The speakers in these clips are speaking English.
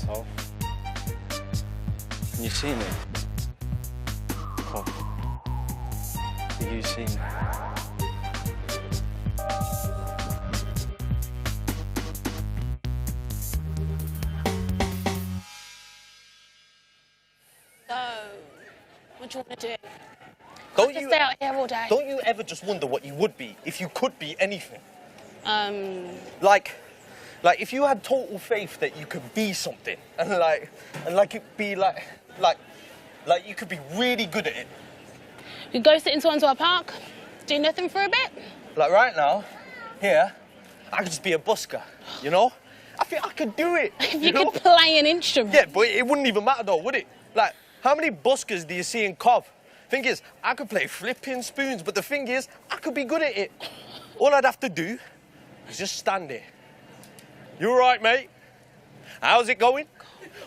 So, can you see me? Cov, can you see me? What do you want to do? Don't you stay out here all day? Don't you ever just wonder what you would be if you could be anything? Like if you had total faith that you could be something, and it'd be like you could be really good at it. You go sit in Swansea Park, do nothing for a bit. Like right now, here, I could just be a busker, you know? I think I could do it. If you could play an instrument. Yeah, but it wouldn't even matter though, would it? Like, how many buskers do you see in Cov? Thing is, I could play flipping spoons, but the thing is, I could be good at it. All I'd have to do is just stand there. You all right, mate? How's it going?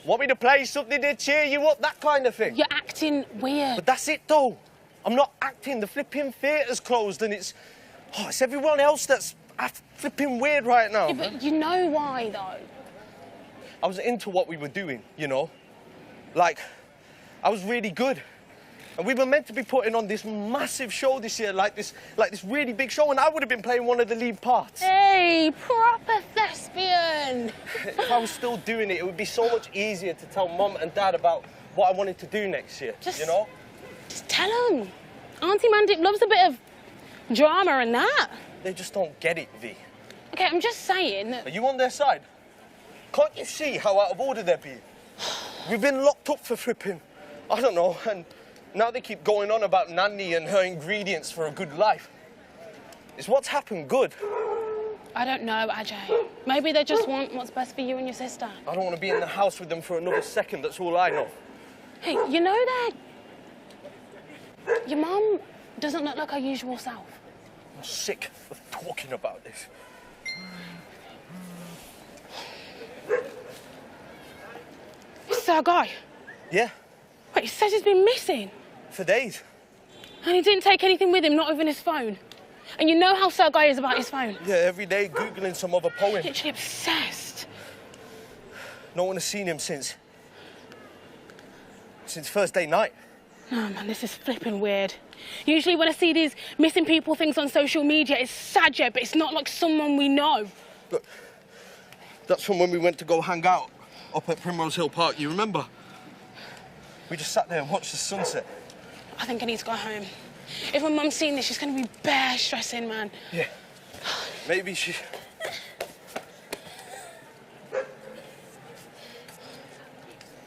Want me to play something to cheer you up? That kind of thing. You're acting weird. But that's it, though. I'm not acting. The flipping theatre's closed, and it's everyone else that's flipping weird right now. Yeah, but you know why, though? I was into what we were doing, you know? Like, I was really good. And we were meant to be putting on this massive show this year, like this really big show, and I would have been playing one of the lead parts. Hey, proper thespian! If I was still doing it, it would be so much easier to tell Mum and Dad about what I wanted to do next year, you know? Just tell them. Auntie Mandy loves a bit of drama and that. They just don't get it, V. Okay, I'm just saying that... Are you on their side? Can't you see how out of order they're being? We've been locked up for flipping, I don't know, and now they keep going on about Nanny and her ingredients for a good life. Is what's happened good? I don't know, Ajay. Maybe they just want what's best for you and your sister. I don't want to be in the house with them for another second, that's all I know. Hey, you know that your mum doesn't look like her usual self. I'm sick of talking about this. It's that guy. Yeah. Wait, he says he's been missing. For days. And he didn't take anything with him, not even his phone. And you know how Sir Guy is about his phone. Yeah, every day Googling some other poem. Literally obsessed. No one has seen him since first day night. No, man, this is flipping weird. Usually when I see these missing people things on social media, it's sad, yeah, but it's not like someone we know. Look, that's from when we went to go hang out up at Primrose Hill Park, you remember? We just sat there and watched the sunset. I think I need to go home. If my mum's seen this, she's going to be bare stressing, man. Yeah. Maybe she...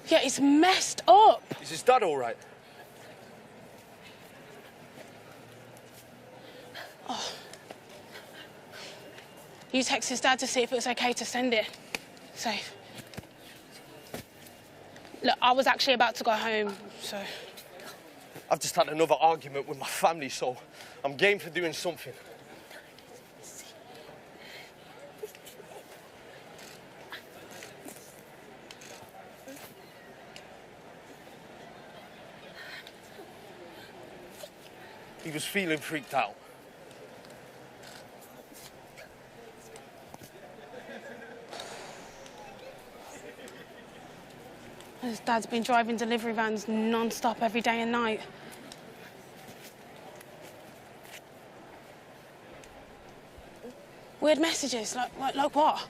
Yeah, it's messed up. Is his dad all right? Oh. You text his dad to see if it was okay to send it. Safe. Look, I was actually about to go home, so... I've just had another argument with my family, so I'm game for doing something. He was feeling freaked out. His dad's been driving delivery vans non-stop every day and night. Weird messages, like what?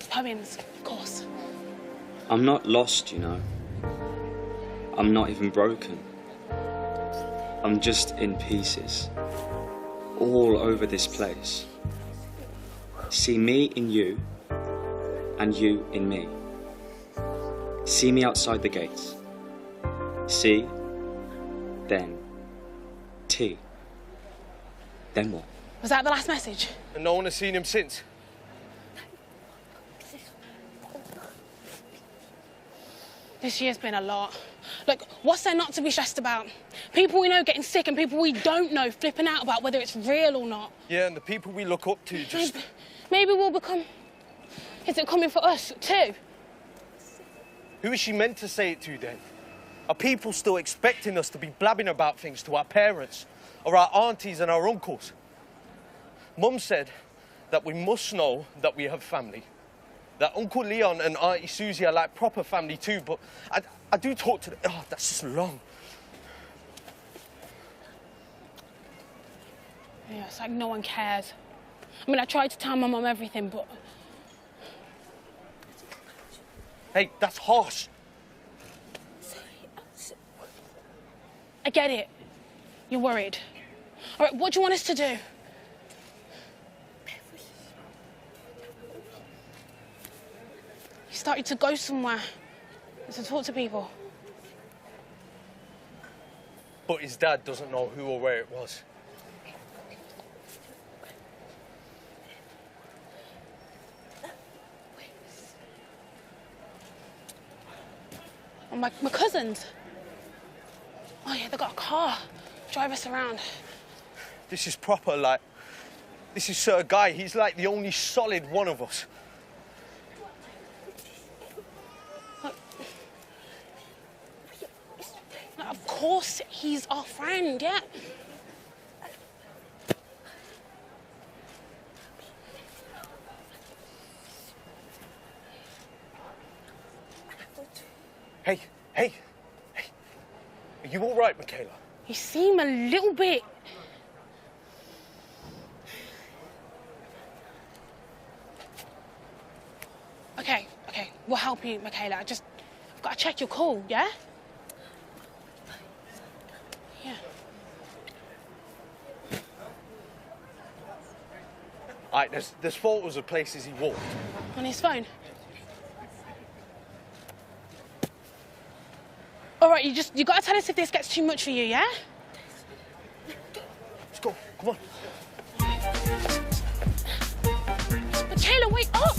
Poems, of course. I'm not lost, you know. I'm not even broken. I'm just in pieces, all over this place. See me in you, and you in me. See me outside the gates. See, then, T. Then what? Was that the last message? And no one has seen him since. This year's been a lot. Look, what's there not to be stressed about? People we know getting sick and people we don't know flipping out about whether it's real or not. Yeah, and the people we look up to just... Maybe we'll become... Is it coming for us, too? Who is she meant to say it to, then? Are people still expecting us to be blabbing about things to our parents or our aunties and our uncles? Mum said that we must know that we have family. that Uncle Leon and Auntie Susie are like proper family too, but I do talk to them. Oh, that's just long. Yeah, it's like no one cares. I mean, I tried to tell my mum everything, but... Hey, that's harsh. I get it. You're worried. All right, what do you want us to do? You started to go somewhere to talk to people. But his dad doesn't know who or where it was. And my cousins. Oh yeah, they got a car. Drive us around. This is proper, like, this is Sir Guy. He's like the only solid one of us. Of course, he's our friend, yeah. Hey, hey, hey. Are you all right, Michaela? You seem a little bit... Okay, we'll help you, Michaela. I've got to check your call, yeah? Yeah. All right, there's photos of places he walked. On his phone? All right, you got to tell us if this gets too much for you, yeah? Let's go, come on. Michaela, wake up!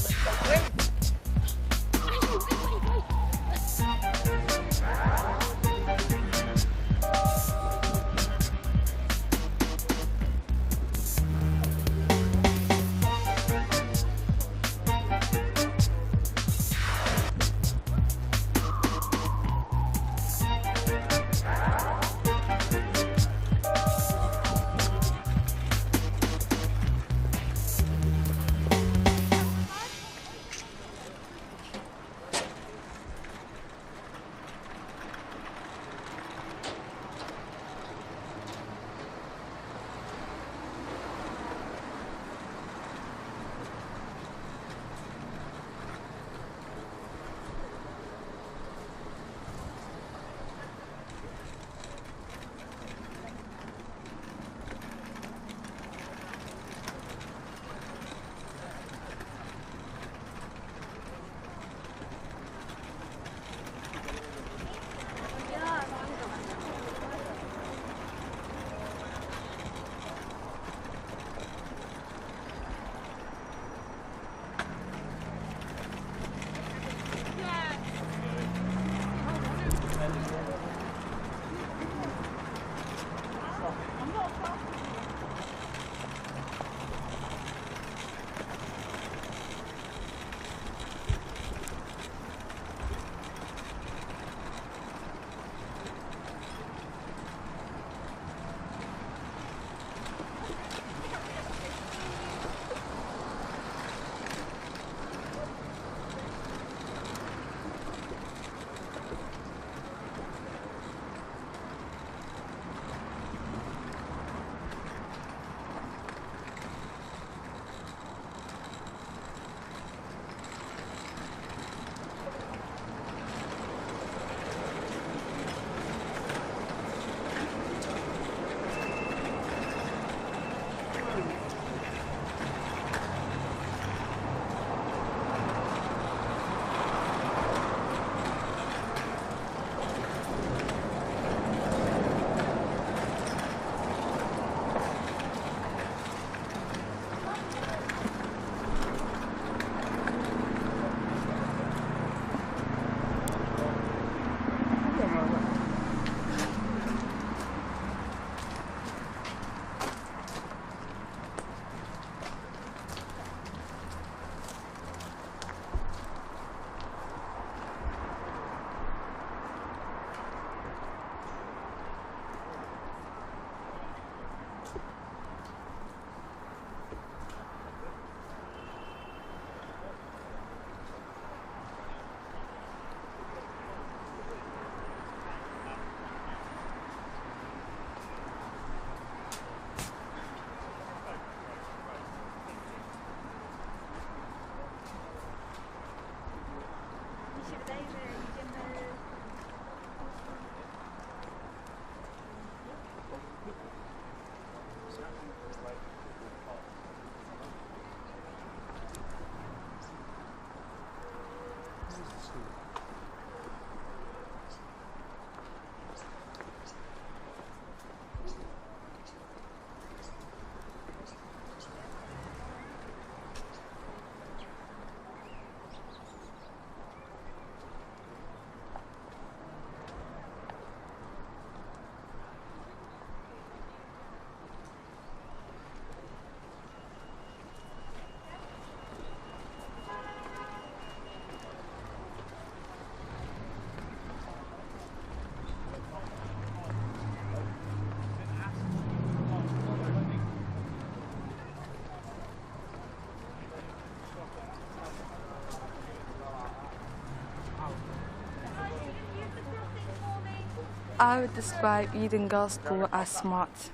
I would describe Eden Girls' School as smart.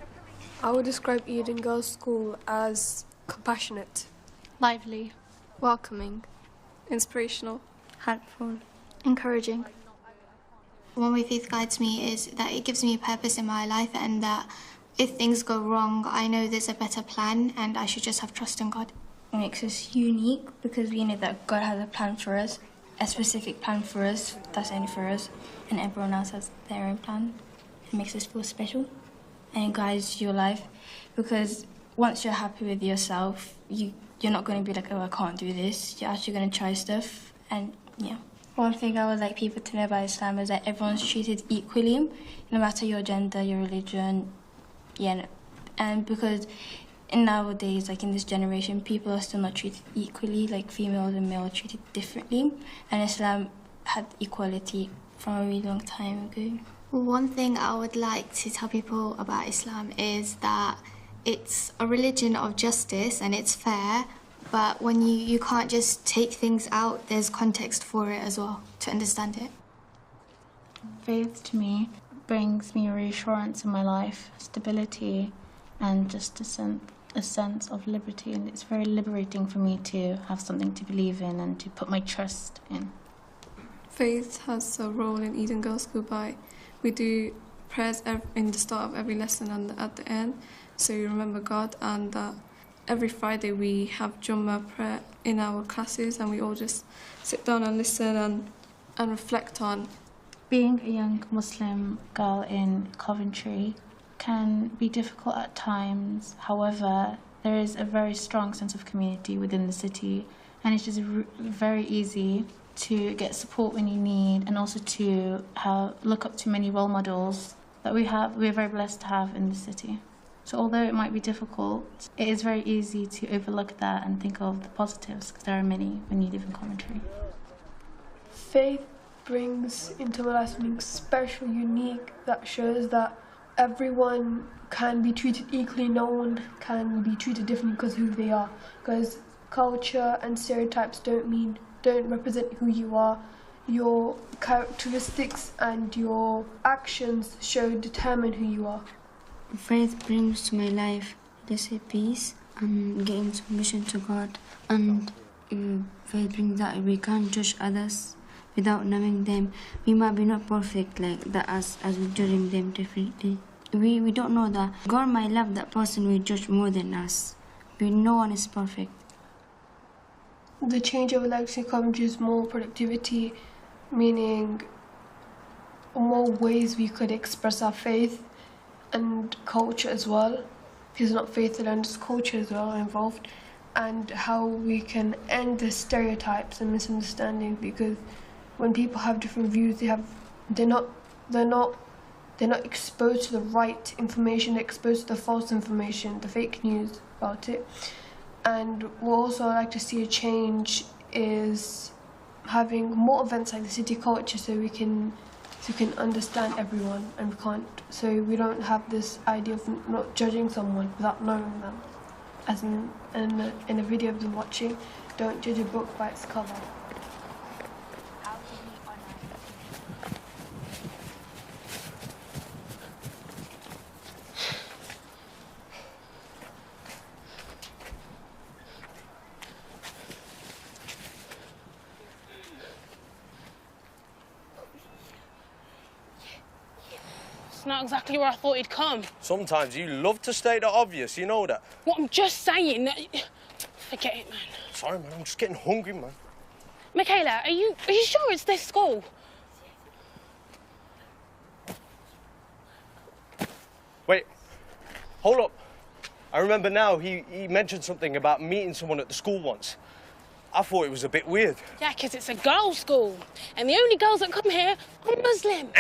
I would describe Eden Girls' School as compassionate, lively, welcoming, inspirational, helpful, encouraging. One way faith guides me is that it gives me a purpose in my life, and that if things go wrong, I know there's a better plan and I should just have trust in God. It makes us unique because we know that God has a plan for us, a specific plan for us, that's only for us, and everyone else has their own plan. It makes us feel special, and it guides your life, because once you're happy with yourself, you're not going to be like, oh, I can't do this. You're actually going to try stuff, and yeah. One thing I would like people to know about Islam is that everyone's treated equally, no matter your gender, your religion, yeah, and because nowadays, like in this generation, people are still not treated equally, like females and males are treated differently, and Islam had equality from a really long time ago. One thing I would like to tell people about Islam is that it's a religion of justice and it's fair, but when you can't just take things out, there's context for it as well to understand it. Faith to me brings me reassurance in my life, stability, and just a sense of liberty, and it's very liberating for me to have something to believe in and to put my trust in. Faith has a role in Eden Girls' School by we do prayers in the start of every lesson and at the end, so you remember God, and every Friday we have Jummah prayer in our classes, and we all just sit down and listen and reflect on. Being a young Muslim girl in Coventry can be difficult at times. However, there is a very strong sense of community within the city, and it's just very easy to get support when you need, and also to look up to many role models that we're very blessed to have in the city. So although it might be difficult, it is very easy to overlook that and think of the positives, because there are many when you live in Coventry. Faith brings into my life something special, unique, that shows that everyone can be treated equally, no one can be treated differently because of who they are. Because culture and stereotypes don't represent who you are. Your characteristics and your actions determine who you are. Faith brings to my life, let's say, peace and getting submission to God. And faith brings that we can't judge others without knowing them. We might be not perfect like that as we're judging them differently. We don't know that God might love that person we judge more than us. But no one is perfect. The change of legacy encourages more productivity, meaning more ways we could express our faith and culture as well, because not faith alone, just culture as well involved, and how we can end the stereotypes and misunderstandings, because when people have different views, they're not exposed to the right information, they're exposed to the false information, the fake news about it. And what also I'd like to see a change is having more events like the City Culture, so we can understand everyone, and we don't have this idea of not judging someone without knowing them. As in a video I've been watching, don't judge a book by its cover. Not exactly where I thought he'd come. Sometimes you love to state the obvious, you know that. What I'm just saying. Forget it, man. Sorry, man, I'm just getting hungry, man. Michaela, are you sure it's this school? Wait, hold up. I remember now he mentioned something about meeting someone at the school once. I thought it was a bit weird. Yeah, 'cause it's a girls' school. And the only girls that come here are Muslim.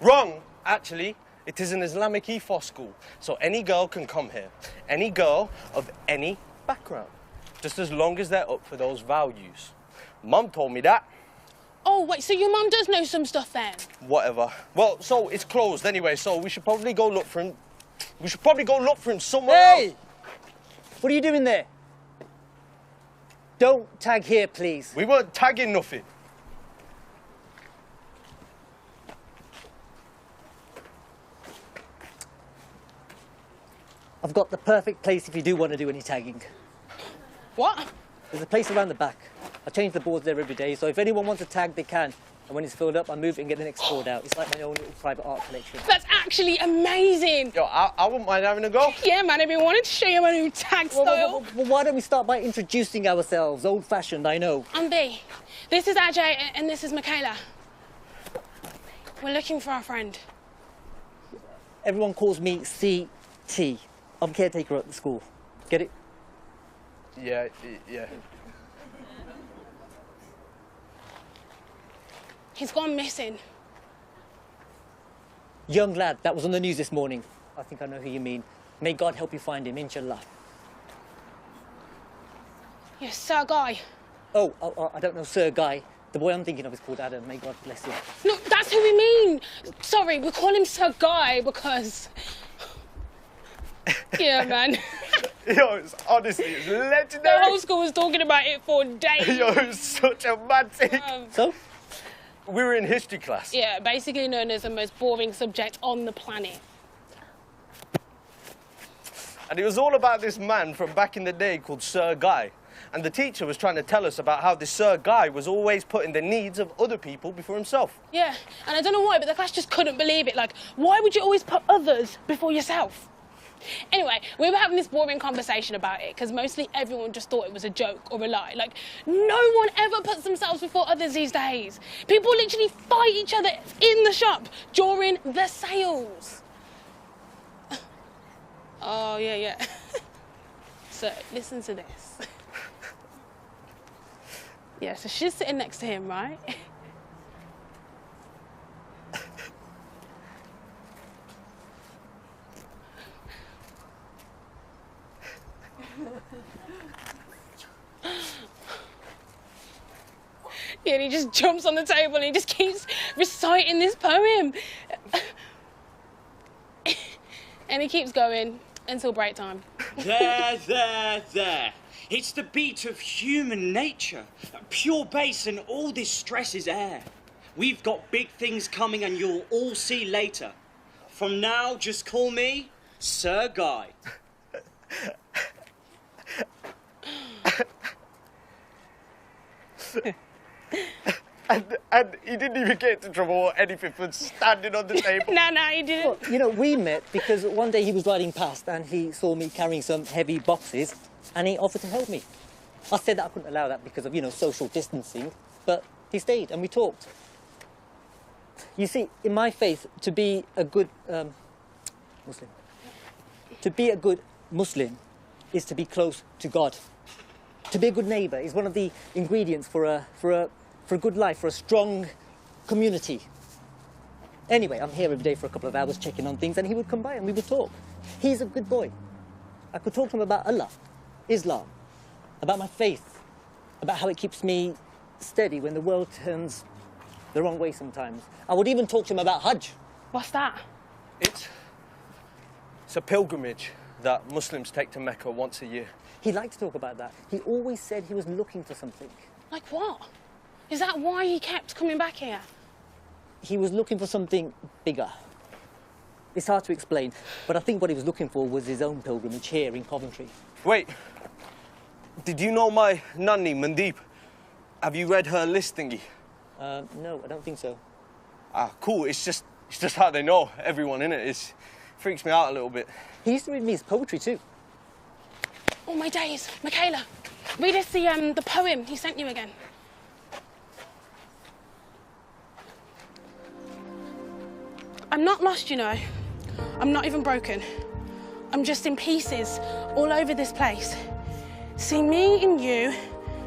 Wrong. Actually, it is an Islamic ethos school, so any girl can come here. Any girl of any background, just as long as they're up for those values. Mum told me that. Oh, wait, so your mum does know some stuff then? Whatever. Well, so it's closed anyway, so we should probably go look for him. We should probably go look for him somewhere else. What are you doing there? Don't tag here, please. We weren't tagging nothing. I've got the perfect place if you do want to do any tagging. What? There's a place around the back. I change the boards there every day, so if anyone wants a tag, they can. And when it's filled up, I move it and get the next board out. It's like my own little private art collection. That's actually amazing. Yo, I wouldn't mind having a go. Yeah, man, I've been wanting to show you my new tag style. Well, why don't we start by introducing ourselves? Old-fashioned, I know. I'm B. This is Ajay, and this is Michaela. We're looking for our friend. Everyone calls me CT. I'm caretaker at the school. Get it? Yeah. He's gone missing. Young lad, that was on the news this morning. I think I know who you mean. May God help you find him, inshallah. Yes, Sir Guy. Oh, I don't know, Sir Guy. The boy I'm thinking of is called Adam. May God bless him. No, that's who we mean. Sorry, we call him Sir Guy because... Yeah, man. Yo, honestly, it's legendary. The whole school was talking about it for days. Yo, it's such a mad thing. So? We were in history class. Yeah, basically known as the most boring subject on the planet. And it was all about this man from back in the day called Sir Guy. And the teacher was trying to tell us about how this Sir Guy was always putting the needs of other people before himself. Yeah, and I don't know why, but the class just couldn't believe it. Like, why would you always put others before yourself? Anyway, we were having this boring conversation about it because mostly everyone just thought it was a joke or a lie. Like, no one ever puts themselves before others these days. People literally fight each other in the shop during the sales. Oh, yeah. So, listen to this. Yeah, so she's sitting next to him, right? Yeah, and he just jumps on the table and he just keeps reciting this poem. And he keeps going until break time. There. It's the beat of human nature. Pure bass and all this stress is air. We've got big things coming and you'll all see later. From now, just call me Sir Guy. And he didn't even get into trouble or anything for standing on the table. No, he didn't. Well, you know, we met because one day he was riding past and he saw me carrying some heavy boxes and he offered to help me. I said that I couldn't allow that because of, you know, social distancing, but he stayed and we talked. You see, in my faith, to be a good Muslim is to be close to God. To be a good neighbour is one of the ingredients for a good life, for a strong community. Anyway, I'm here every day for a couple of hours checking on things and he would come by and we would talk. He's a good boy. I could talk to him about Allah, Islam, about my faith, about how it keeps me steady when the world turns the wrong way sometimes. I would even talk to him about Hajj. What's that? It's a pilgrimage that Muslims take to Mecca once a year. He liked to talk about that. He always said he was looking for something. Like what? Is that why he kept coming back here? He was looking for something bigger. It's hard to explain, but I think what he was looking for was his own pilgrimage here in Coventry. Wait, did you know my nanny, Mandeep? Have you read her list thingy? No, I don't think so. Ah, cool. It's just how they know everyone in it. It freaks me out a little bit. He used to read me his poetry too. Oh my days, Michaela, read us the poem he sent you again. I'm not lost, you know. I'm not even broken. I'm just in pieces all over this place. See me and you,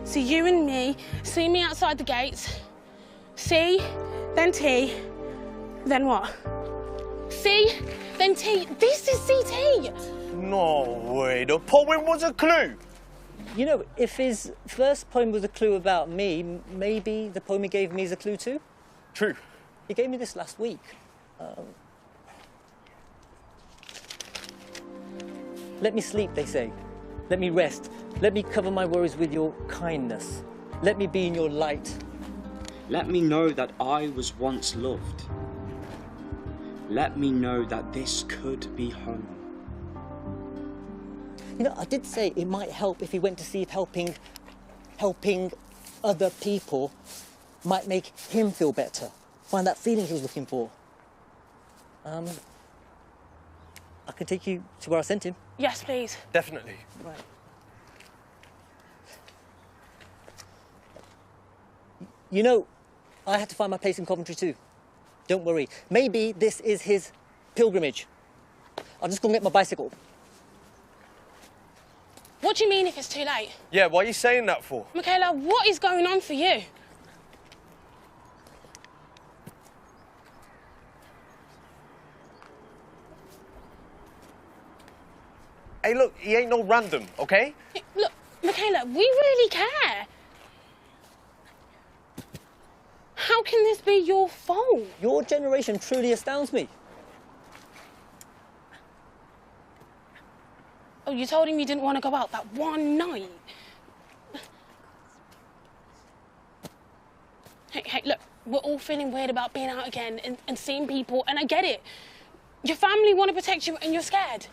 see you and me, see me outside the gates. C, then T, then what? C, then T. This is CT. No way, the poem was a clue. You know, if his first poem was a clue about me, maybe the poem he gave me is a clue too? True. He gave me this last week. Let me sleep, they say. Let me rest. Let me cover my worries with your kindness. Let me be in your light. Let me know that I was once loved. Let me know that this could be home. You know, I did say it might help if he went to see if helping other people might make him feel better. Find that feeling he was looking for. I can take you to where I sent him. Yes, please. Definitely. Right. You know, I had to find my place in Coventry too. Don't worry. Maybe this is his pilgrimage. I'll just go and get my bicycle. What do you mean if it's too late? Yeah, what are you saying that for? Michaela, what is going on for you? Hey, look, he ain't no random, okay? Look, Michaela, we really care. How can this be your fault? Your generation truly astounds me. Oh, you told him you didn't want to go out that one night? Hey, look, we're all feeling weird about being out again and seeing people, and I get it. Your family want to protect you and you're scared.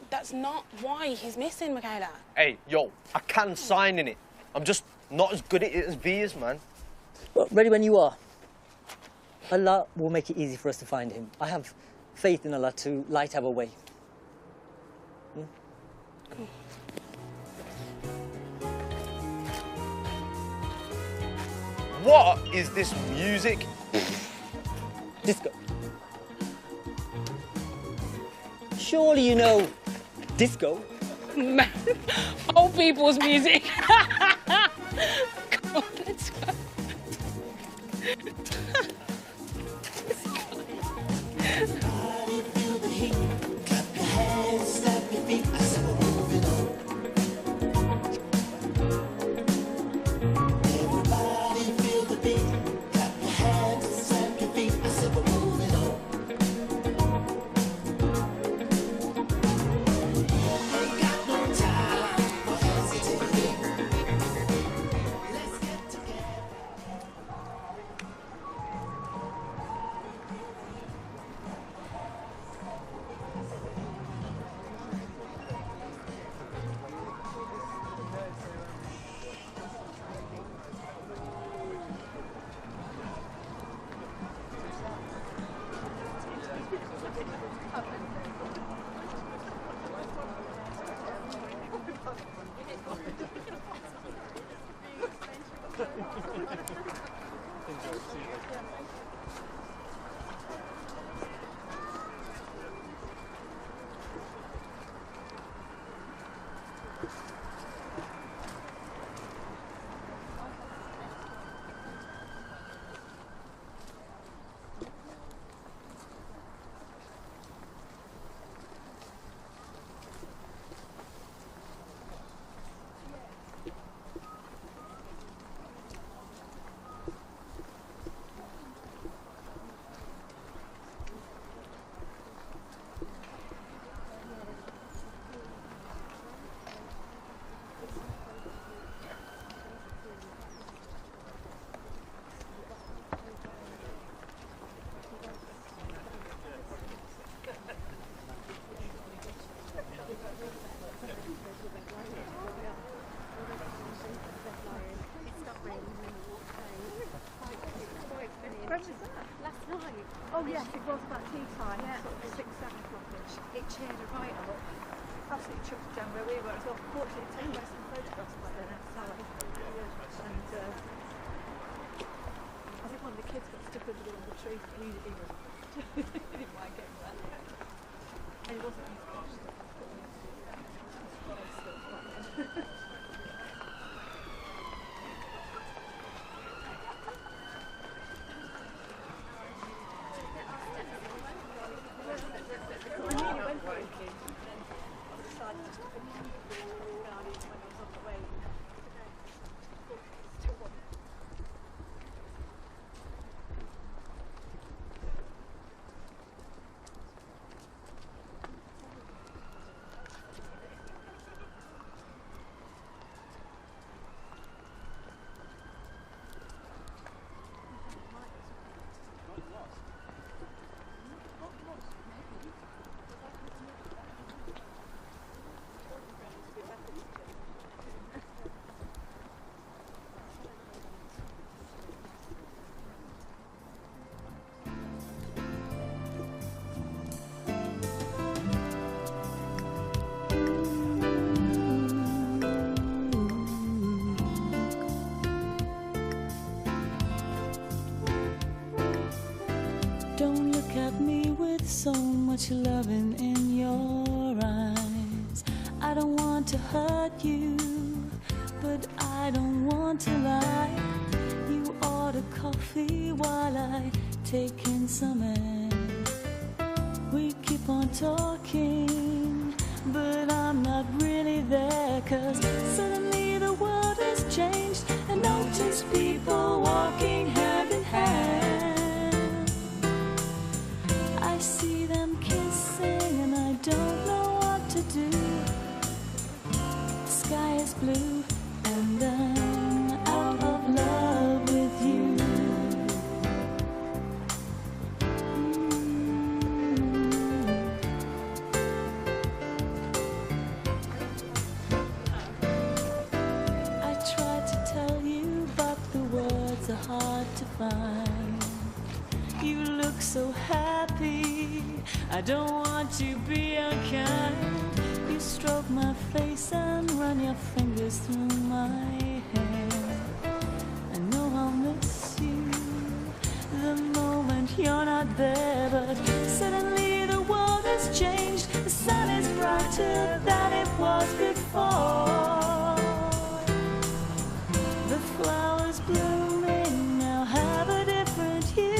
That's not why he's missing, Michaela. Hey, yo, I can sign in it. I'm just not as good at it as V is, man. Well, ready when you are. Allah will make it easy for us to find him. I have faith in Allah to light our way. What is this music? Disco. Surely you know disco. Man, old people's music. Come on, let's go. Oh yes, it was about tea time, sort of 6, 7 o'clock-ish. It cheered her right up. Absolutely chucked down where we were as well. Fortunately, it took some photographs by then outside. And I think one of the kids got stuck under the tree immediately. He didn't mind getting wet. And it wasn't his gosh stuff. me with so much loving in your eyes. I don't want to hurt you, but I don't want to lie. You order coffee while I take in some air. We keep on talking, but I'm not really there, 'cause suddenly the world has changed. I notice people walking hand in hand. I see them kissing and I don't know what to do. The sky is blue and I'm out of love with you. I tried to tell you, but the words are hard to find. You look so happy, I don't want to be unkind. You stroke my face and run your fingers through my hair. I know I'll miss you the moment you're not there, but suddenly the world has changed. The sun is brighter than it was before. The flowers blooming now have a different hue.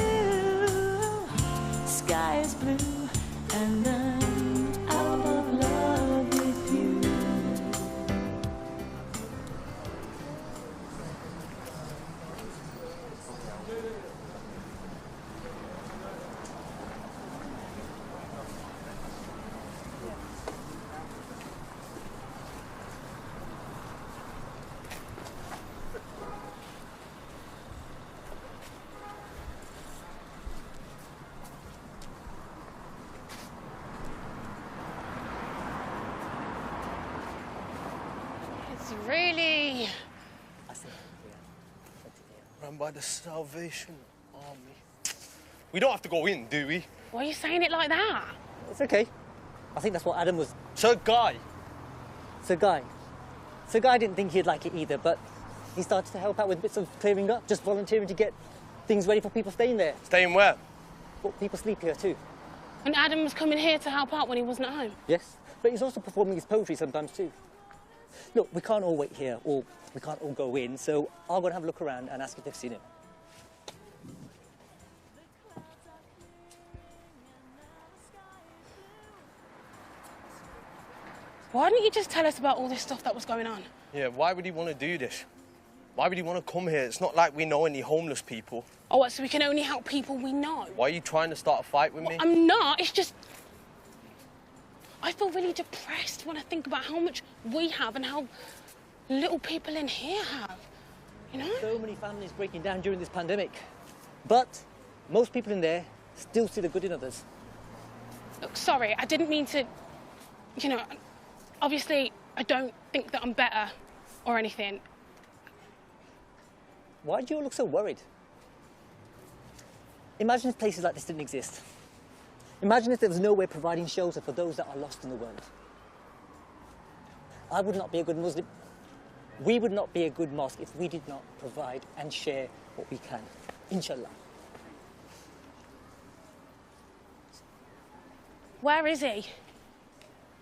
Sky is blue and I'm out of love with you. It's really... Run by the Salvation Army. We don't have to go in, do we? Why are you saying it like that? It's okay. I think that's what Adam was... Sir Guy. Sir Guy. Sir Guy didn't think he'd like it either, but he started to help out with bits of clearing up, just volunteering to get things ready for people staying there. Staying where? Well, people sleep here too. And Adam was coming here to help out when he wasn't at home? Yes, but he's also performing his poetry sometimes too. Look, we can't all wait here, or we can't all go in, so I'll go and have a look around and ask if they've seen him. Why didn't you just tell us about all this stuff that was going on? Yeah, why would he want to do this? Why would he want to come here? It's not like we know any homeless people. Oh, what, so we can only help people we know? Why are you trying to start a fight with me? I'm not, it's just... I feel really depressed when I think about how much we have and how little people in here have, you know? So many families breaking down during this pandemic. But most people in there still see the good in others. Look, sorry, I didn't mean to... You know, obviously, I don't think that I'm better or anything. Why do you all look so worried? Imagine if places like this didn't exist. Imagine if there was no way providing shelter for those that are lost in the world. I would not be a good Muslim. We would not be a good mosque if we did not provide and share what we can. Inshallah. Where is he?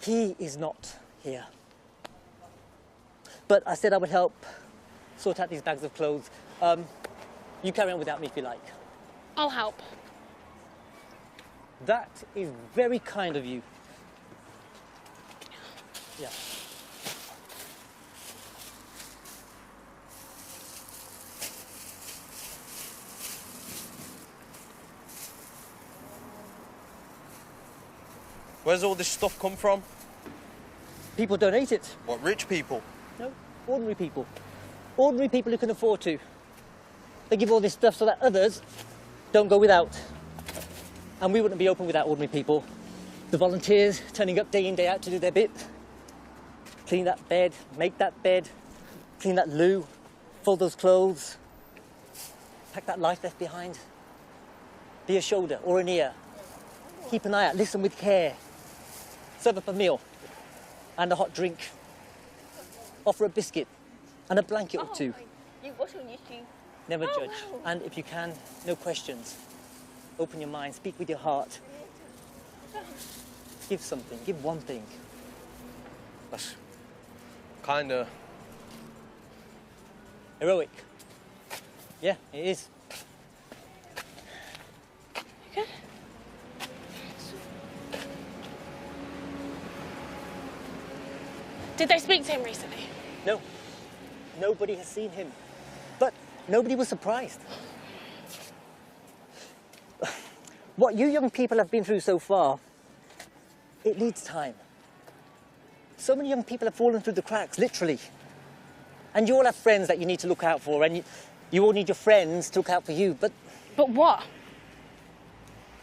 He is not here. But I said I would help sort out these bags of clothes. You carry on without me if you like. I'll help. That is very kind of you. Yeah. Where's all this stuff come from? People donate it. What, rich people? No, ordinary people. Ordinary people who can afford to. They give all this stuff so that others don't go without. And we wouldn't be open without ordinary people. The volunteers turning up day in, day out to do their bit. Clean that bed, make that bed, clean that loo, fold those clothes, pack that life left behind. Be a shoulder or an ear. Keep an eye out, listen with care. Serve up a meal and a hot drink. Offer a biscuit and a blanket or two. Never judge. And if you can, no questions. Open your mind, speak with your heart. Give something, give one thing. That's kind of heroic. Yeah, it is. Okay. Did they speak to him recently? No. Nobody has seen him. But nobody was surprised. What you young people have been through so far, it needs time. So many young people have fallen through the cracks, literally. And you all have friends that you need to look out for, and you all need your friends to look out for you, but... But what?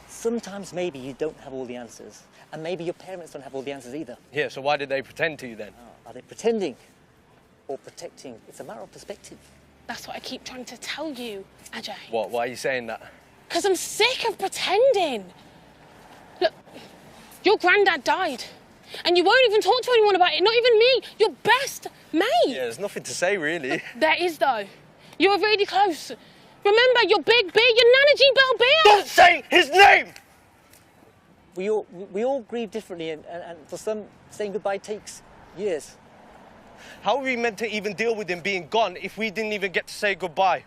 Sometimes maybe you don't have all the answers, and maybe your parents don't have all the answers either. Yeah, so why did they pretend to you then? Oh, are they pretending or protecting? It's a matter of perspective. That's what I keep trying to tell you, Ajay. What? Why are you saying that? Because I'm sick of pretending. Look, your granddad died, and you won't even talk to anyone about it, not even me, your best mate. Yeah, there's nothing to say, really. There is, though. You're really close. Remember, you're Big B, you're Nana G. Belbeer. Don't say his name! We all grieve differently, and for some, saying goodbye takes years. How are we meant to even deal with him being gone if we didn't even get to say goodbye?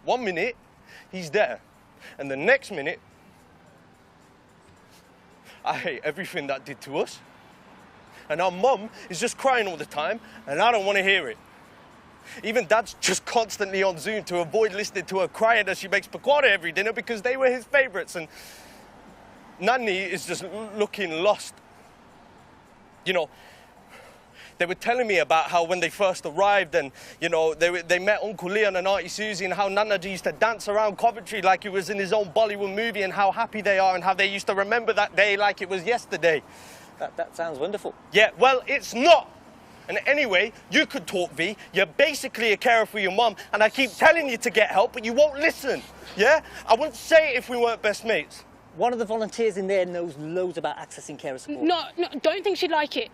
1 minute, he's there, and the next minute, I hate everything that did to us. And our mum is just crying all the time, and I don't want to hear it. Even Dad's just constantly on Zoom to avoid listening to her crying as she makes pakora every dinner because they were his favourites, and Nanny is just looking lost. You know, they were telling me about how when they first arrived and, you know, they met Uncle Leon and Auntie Susie, and how Nana G used to dance around Coventry like it was in his own Bollywood movie, and how happy they are and how they used to remember that day like it was yesterday. That sounds wonderful. Yeah, well, it's not. And anyway, you could talk, V. You're basically a carer for your mum, and I keep telling you to get help, but you won't listen, yeah? I wouldn't say it if we weren't best mates. One of the volunteers in there knows loads about accessing carer support. No, don't think she'd like it.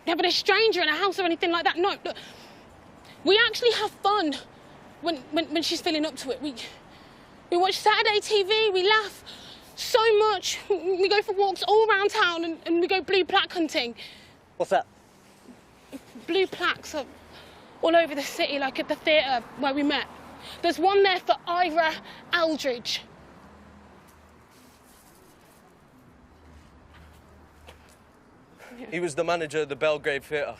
Having a stranger in a house or anything like that, no. Look, we actually have fun when she's feeling up to it. We watch Saturday TV, we laugh so much. We go for walks all around town, and we go blue plaque hunting. What's that? Blue plaques are all over the city, like at the theatre where we met. There's one there for Ira Aldridge. He was the manager of the Belgrade Theatre.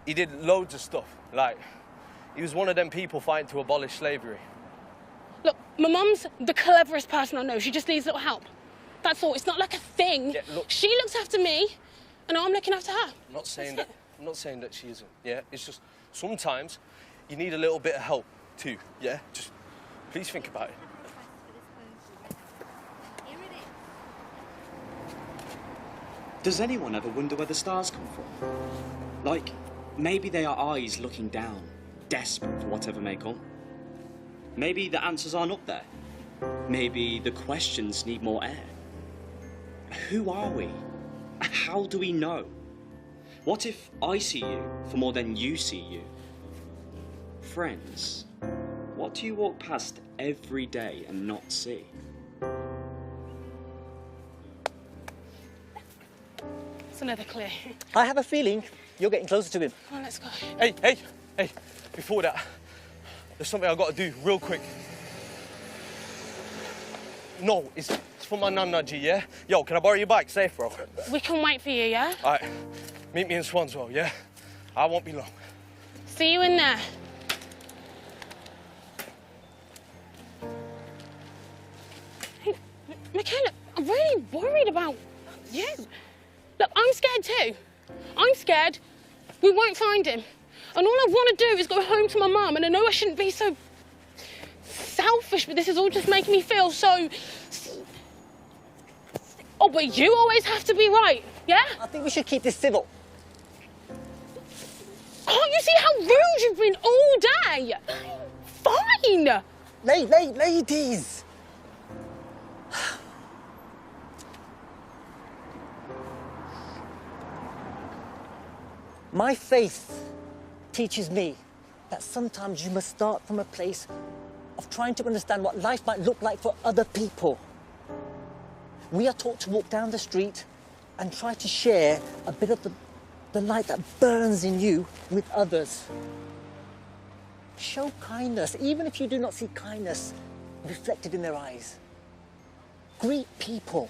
He did loads of stuff, like, he was one of them people fighting to abolish slavery. Look, my mum's the cleverest person I know. She just needs a little help. That's all. It's not like a thing. Yeah, look, she looks after me, and I'm looking after her. I'm not saying that she isn't, yeah? It's just sometimes you need a little bit of help too, yeah? Just please think about it. Does anyone ever wonder where the stars come from? Like, maybe they are eyes looking down, desperate for whatever may come. Maybe the answers aren't up there. Maybe the questions need more air. Who are we? How do we know? What if I see you for more than you see you? Friends, what do you walk past every day and not see? It's another clue. I have a feeling you're getting closer to him. Come on, let's go. Hey, before that, there's something I've got to do real quick. No, it's for my Nana G, yeah? Yo, can I borrow your bike? Safe, bro. We can wait for you, yeah? All right, meet me in Swanswell, yeah? I won't be long. See you in there. Hey, Michaela, I'm really worried about you. Look, I'm scared too. I'm scared we won't find him. And all I want to do is go home to my mum, and I know I shouldn't be so selfish, but this is all just making me feel so... Oh, but you always have to be right, yeah? I think we should keep this civil. Can't you see how rude you've been all day? Fine! Ladies! My faith teaches me that sometimes you must start from a place of trying to understand what life might look like for other people. We are taught to walk down the street and try to share a bit of the light that burns in you with others. Show kindness, even if you do not see kindness reflected in their eyes. Greet people,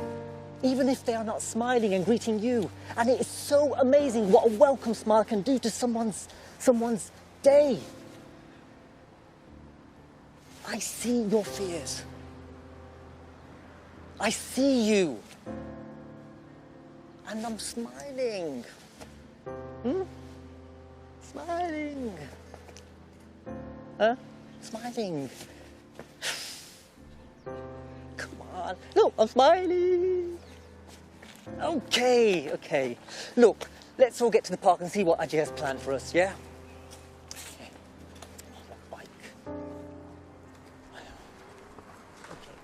even if they are not smiling and greeting you. And it is so amazing what a welcome smile can do to someone's day. I see your fears. I see you. And I'm smiling. Smiling. Huh? Smiling. Come on. Look, I'm smiling. Okay. Look, let's all get to the park and see what Ajay has planned for us, yeah? Okay. Bike. Okay.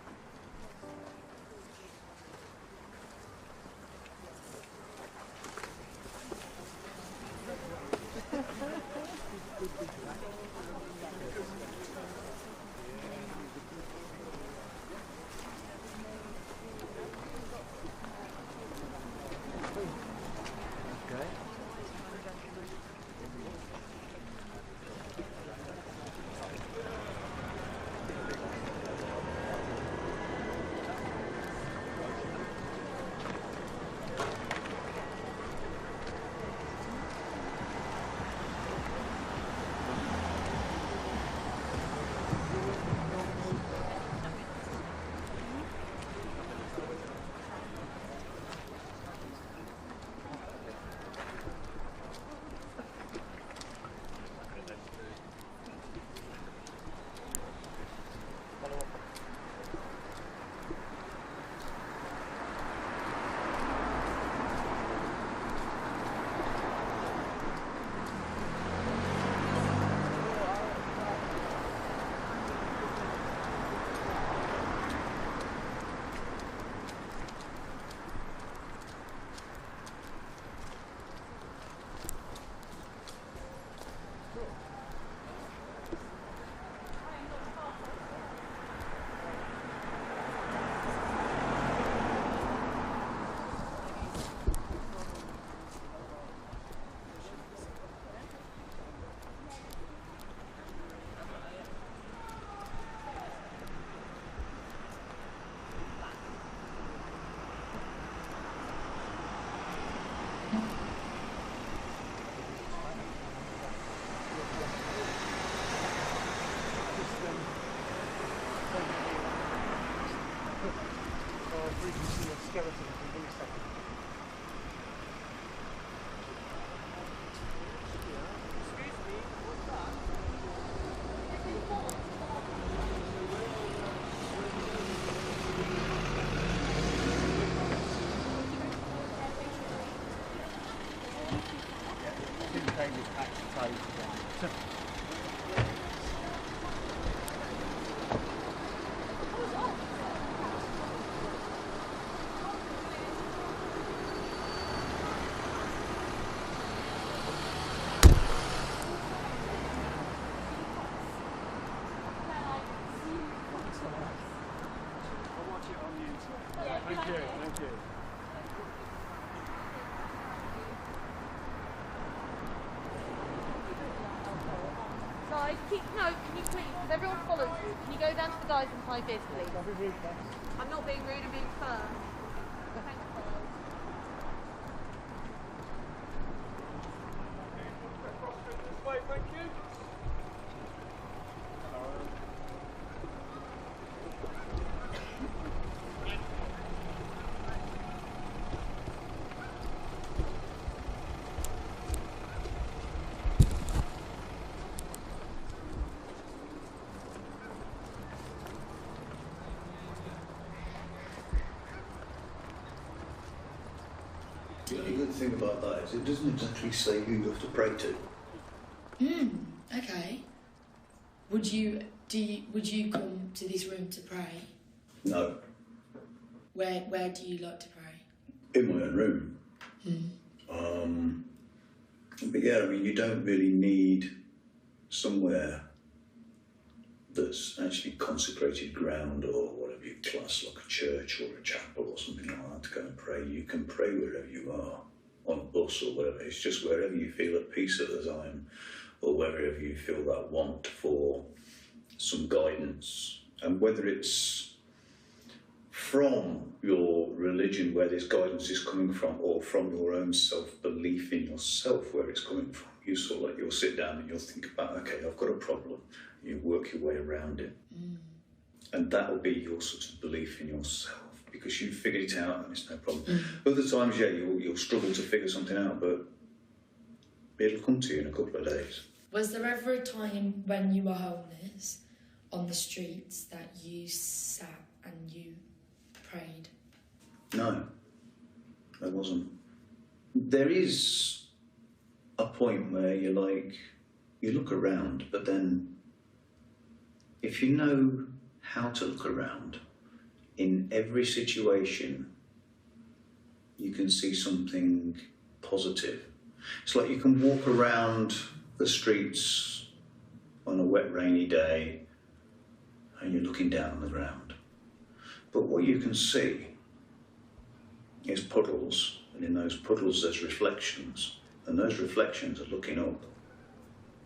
Guys, can you please, because everyone follows you, can you go down to the guys and high vis, please? I'm not being rude, I'm being firm. Thanks, guys. This way, thank you. The only good thing about that is it doesn't exactly say who you have to pray to. Okay. Would you come to this room to pray? No. Where do you like to pray? In my own room. But yeah, I mean, you don't really need somewhere that's actually consecrated ground, or whatever you class, like a church or a chapel or something like that, to go and pray. You can pray wherever you are, on a bus or whatever. It's just wherever you feel at peace at the time, or wherever you feel that want for some guidance. And whether it's from your religion, where this guidance is coming from, or from your own self-belief in yourself, where it's coming from, you sort of like, you'll sit down and you'll think about, okay, I've got a problem. You work your way around it. And that will be your sort of belief in yourself, because you've figured it out and it's no problem. Other times, yeah, you'll struggle to figure something out, but it'll come to you in a couple of days. Was there ever a time when you were homeless on the streets that you sat and you prayed? No, there wasn't. There is a point where you're like, you look around, but then if you know how to look around, in every situation, you can see something positive. It's like you can walk around the streets on a wet, rainy day and you're looking down on the ground. But what you can see is puddles, and in those puddles there's reflections, and those reflections are looking up.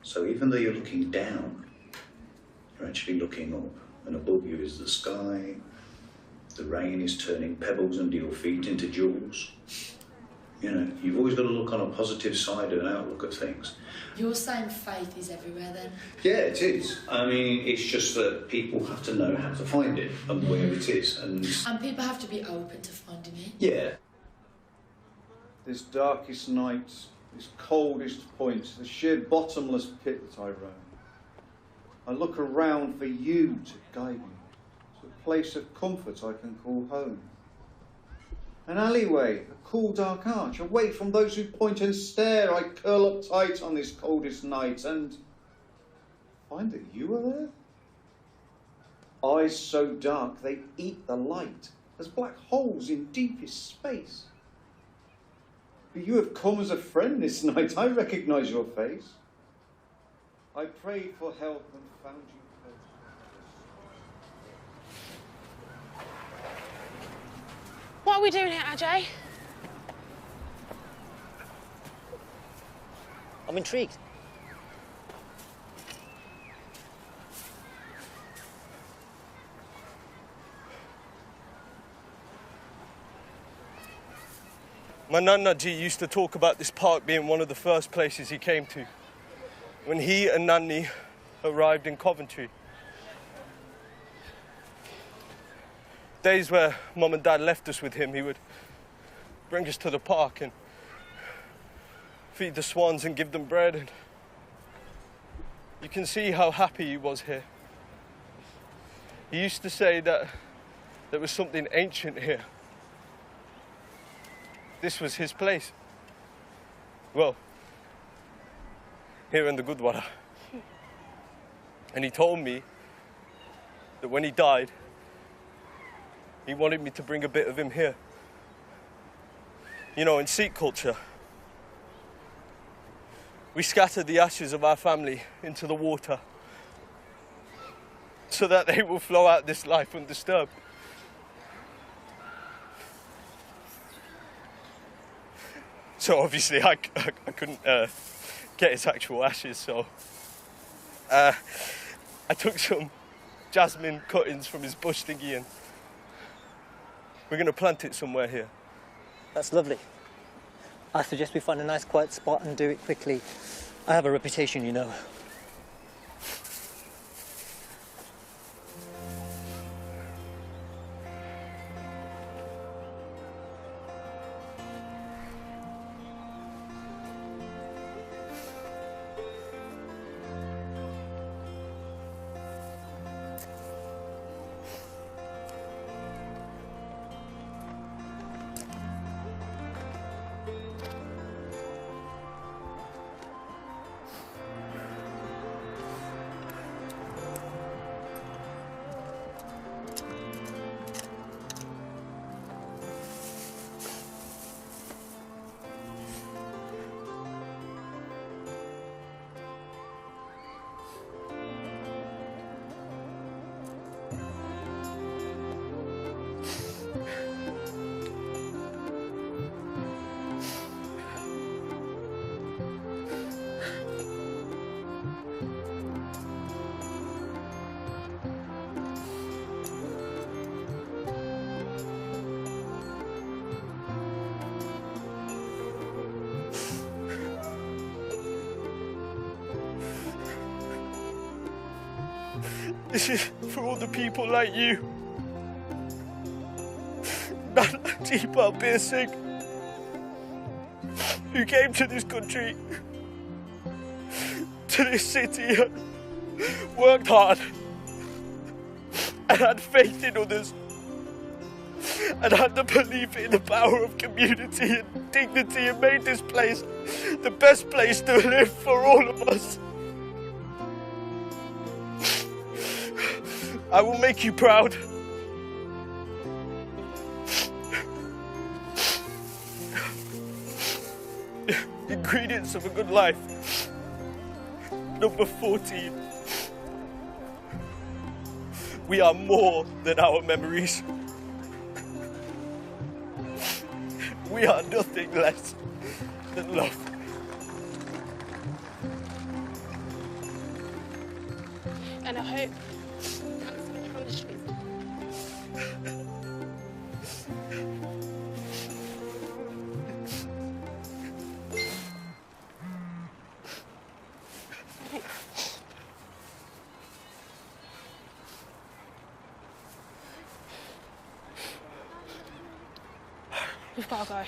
So even though you're looking down, you're actually looking up, and above you is the sky. The rain is turning pebbles under your feet into jewels. You know, you've always got to look on a positive side and outlook at things. You're saying faith is everywhere then? Yeah, it is. I mean, it's just that people have to know how to find it and where it is. And people have to be open to finding it? Yeah. This darkest night, this coldest point, the sheer bottomless pit that I roam. I look around for you to guide me to a place of comfort I can call home. An alleyway, a cool dark arch, away from those who point and stare. I curl up tight on this coldest night and find that you are there. Eyes so dark they eat the light, as black holes in deepest space. But you have come as a friend this night. I recognise your face. I prayed for help and found you. What are we doing here, Ajay? I'm intrigued. My Nana Ji used to talk about this park being one of the first places he came to when he and Nanny arrived in Coventry. Days where Mum and Dad left us with him, he would bring us to the park and feed the swans and give them bread. And you can see how happy he was here. He used to say that there was something ancient here. This was his place. Well, here in the Gurdwara. And he told me that when he died, he wanted me to bring a bit of him here. You know, in Sikh culture, we scatter the ashes of our family into the water so that they will flow out this life undisturbed. So obviously I couldn't get his actual ashes, so I took some jasmine cuttings from his bush thingy and we're going to plant it somewhere here. That's lovely. I suggest we find a nice quiet spot and do it quickly. I have a reputation, you know. This is for all the people like you. Nana Singh, who came to this country, to this city, and worked hard and had faith in others and had the belief in the power of community and dignity and made this place the best place to live for all of us. I will make you proud. Ingredients of a good life. Number 14. We are more than our memories. We are nothing less than love. And I hope on the streets. We've got to go.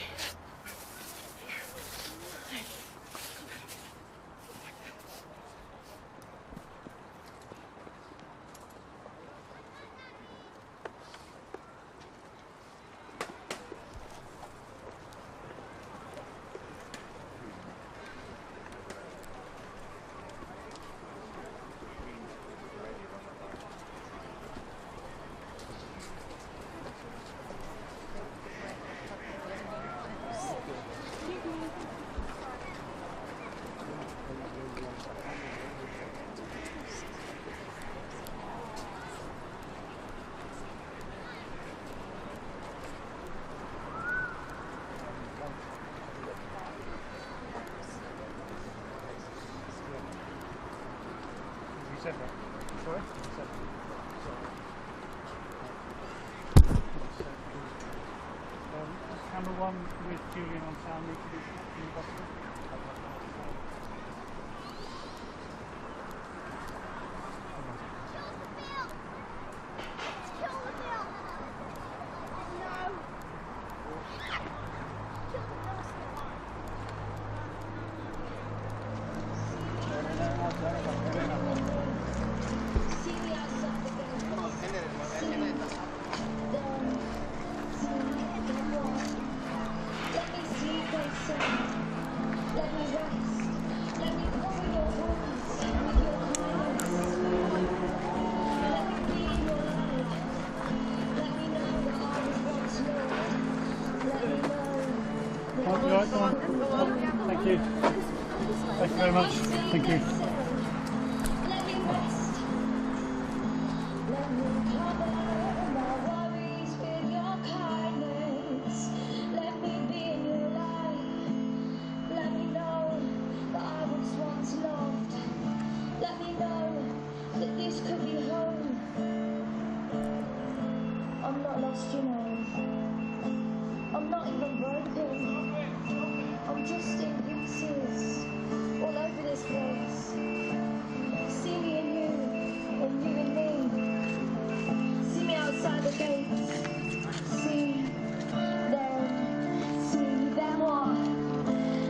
Sorry? Camera one with Julian on sound need to be in Boston. Thank you. Thank you very much. Thank you. I'm not lost, you know. I'm not even broken. I'm just in pieces all over this place. See me and you and me. See me outside the gates. See them what?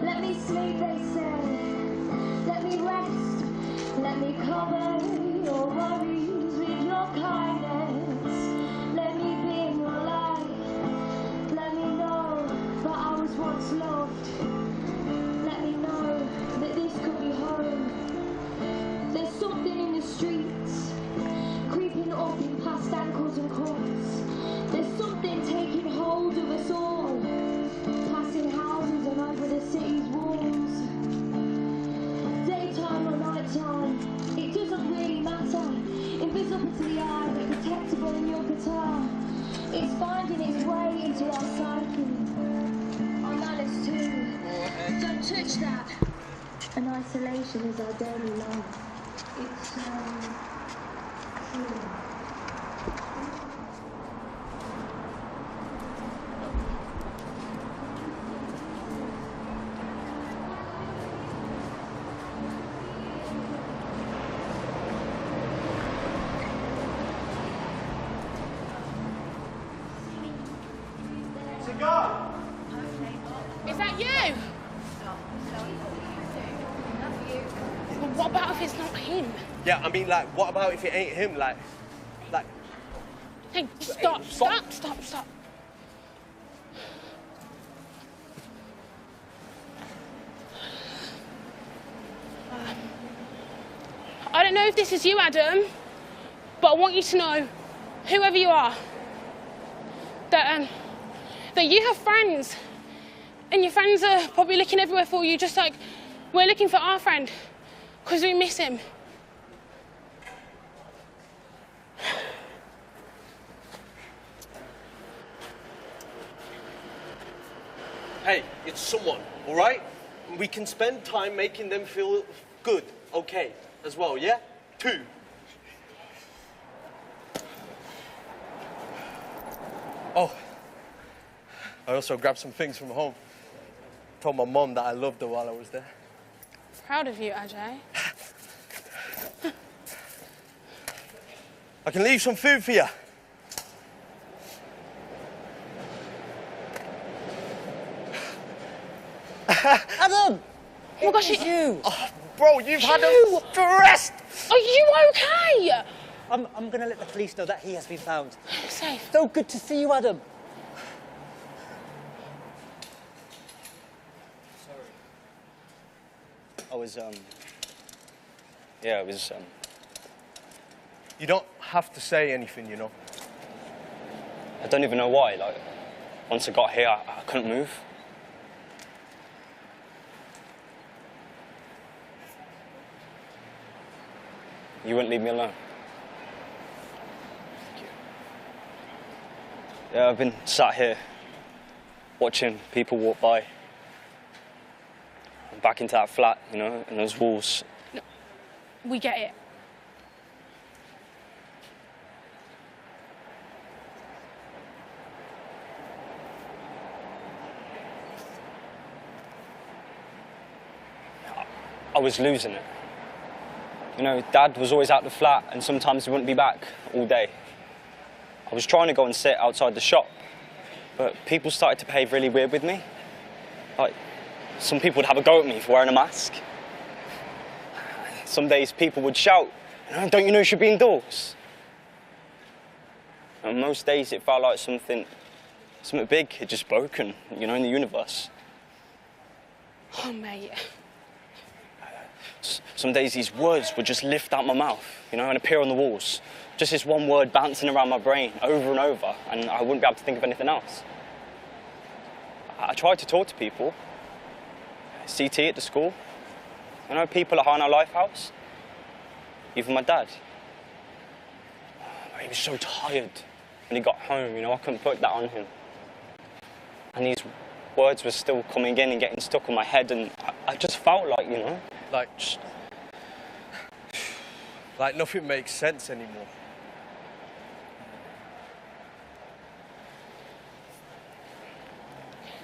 Let me sleep, they say. Let me rest. Let me cover your worries with your kindness. Let me be in your life. Let me know that I was once loved. Let me know that this could be home. There's something in the streets, creeping up in past ankles and cuffs. There's something taking hold of us all, passing houses and over the city's walls. Daytime or nighttime, it doesn't really matter. Invisible to the eye, but detectable in your guitar. It's finding its way into our psyche. Our malice too. Don't touch that. And isolation is our daily life. It's Is that you? Well, what about if it's not him? Yeah, I mean, like, what about if it ain't him? Like... Hey, stop. I don't know if this is you, Adam, but I want you to know, whoever you are, that you have friends, and your friends are probably looking everywhere for you, just like we're looking for our friend, because we miss him. Hey, it's someone, all right? We can spend time making them feel good, okay, as well, yeah? 2. Oh, I also grabbed some things from home. Told my mom that I loved her while I was there. Proud of you, Ajay. I can leave some food for you. Adam! Oh my gosh, it's you! Oh, bro, you've had a stress! Are you okay? I'm gonna let the police know that he has been found. Safe. So good to see you, Adam. I was, You don't have to say anything, you know. I don't even know why. Like, once I got here, I couldn't move. You wouldn't leave me alone. Yeah, I've been sat here watching people walk by. And back into that flat, you know, and those walls. No, we get it. I was losing it. You know, Dad was always out the flat, and sometimes he wouldn't be back all day. I was trying to go and sit outside the shop, but people started to behave really weird with me. Like, some people would have a go at me for wearing a mask. Some days people would shout, "Don't you know you should be indoors?" And most days it felt like something big had just broken, you know, in the universe. Oh, mate. Some days these words would just lift out my mouth, you know, and appear on the walls. Just this one word bouncing around my brain over and over, and I wouldn't be able to think of anything else. I tried to talk to people. CT at the school. You know, people at Harnow Lifehouse. Even my dad. He was so tired when he got home, you know, I couldn't put that on him. And these words were still coming in and getting stuck on my head, and I just felt like, you know, like nothing makes sense anymore.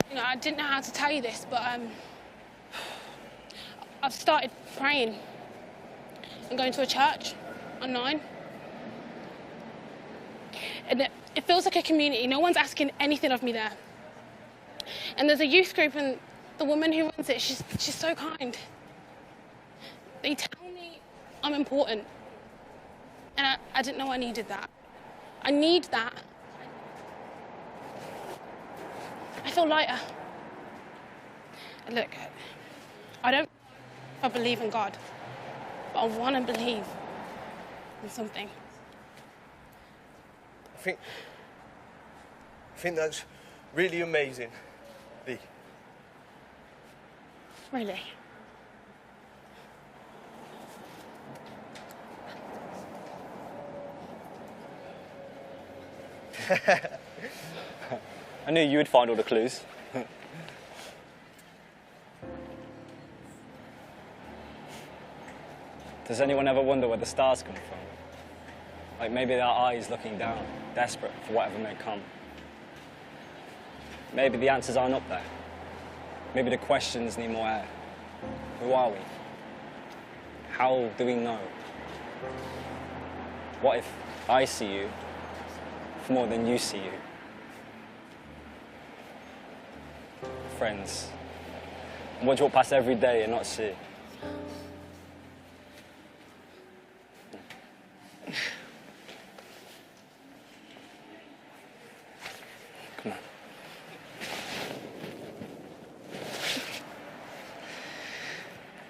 You know, I didn't know how to tell you this, but I've started praying and going to a church online. And it feels like a community. No one's asking anything of me there. And there's a youth group, and the woman who runs it, she's so kind. They tell me I'm important. And I didn't know I needed that. I need that. I feel lighter. And look, I don't know if I believe in God, but I want to believe in something. I think that's really amazing, Lee. Really? I knew you would find all the clues. Does anyone ever wonder where the stars come from? Like maybe their eyes looking down, desperate for whatever may come. Maybe the answers aren't up there. Maybe the questions need more air. Who are we? How do we know? What if I see you for more than you see you? friends. And what do you walk past every day and not see? Come on.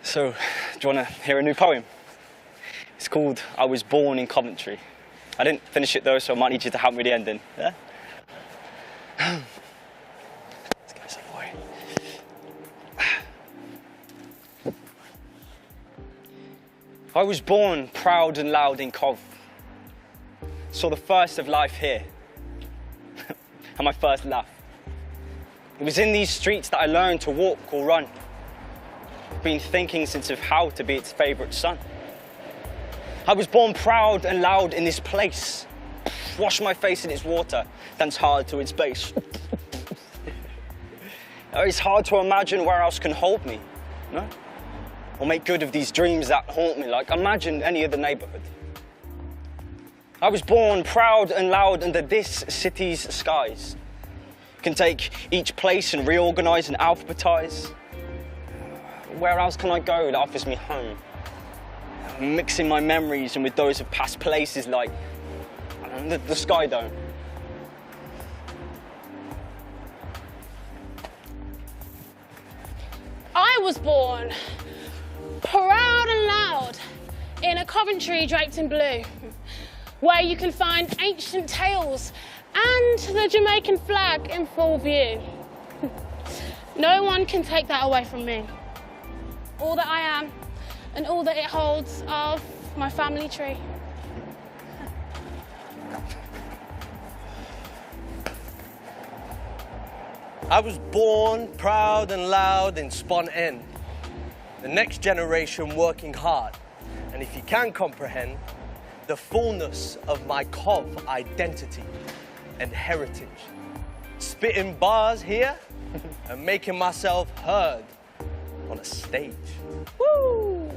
So, do you want to hear a new poem? It's called I Was Born in Coventry. I didn't finish it though, so I might need you to help me with the ending. Yeah? Let's go, some boy. I was born proud and loud in Cov. Saw the first of life here. And my first laugh. It was in these streets that I learned to walk or run. Been thinking since of how to be its favourite son. I was born proud and loud in this place. Wash my face in its water, dance hard to its base. It's hard to imagine where else can hold me, no? Or make good of these dreams that haunt me, like imagine any other neighbourhood. I was born proud and loud under this city's skies. Can take each place and reorganise and alphabetise. Where else can I go that offers me home? Mixing my memories and with those of past places like the Sky Dome. I was born proud and loud in a Coventry draped in blue, where you can find ancient tales and the Jamaican flag in full view. No one can take that away from me. All that I am and all that it holds of my family tree. I was born proud and loud in Spon End. The next generation working hard. And if you can comprehend, the fullness of my Cov identity and heritage. Spitting bars here and making myself heard on a stage. Woo!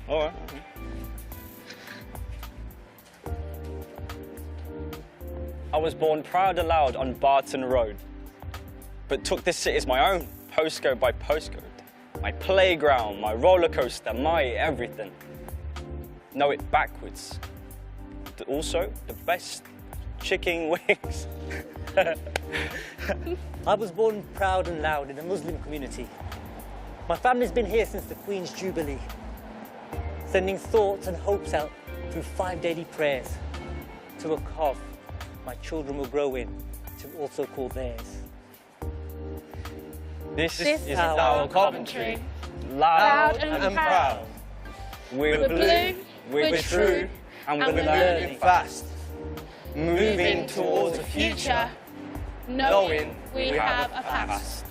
All right. I was born proud and loud on Barton Road, but took this city as my own, postcode by postcode. My playground, my roller coaster, my everything. Know it backwards. But also, the best chicken wings. I was born proud and loud in a Muslim community. My family's been here since the Queen's Jubilee, sending thoughts and hopes out through 5 daily prayers to a Cov my children will grow in to also call theirs. This is our Coventry, loud and proud. We're blue, we're true, and we're learning fast. Moving towards a future, knowing we have a past.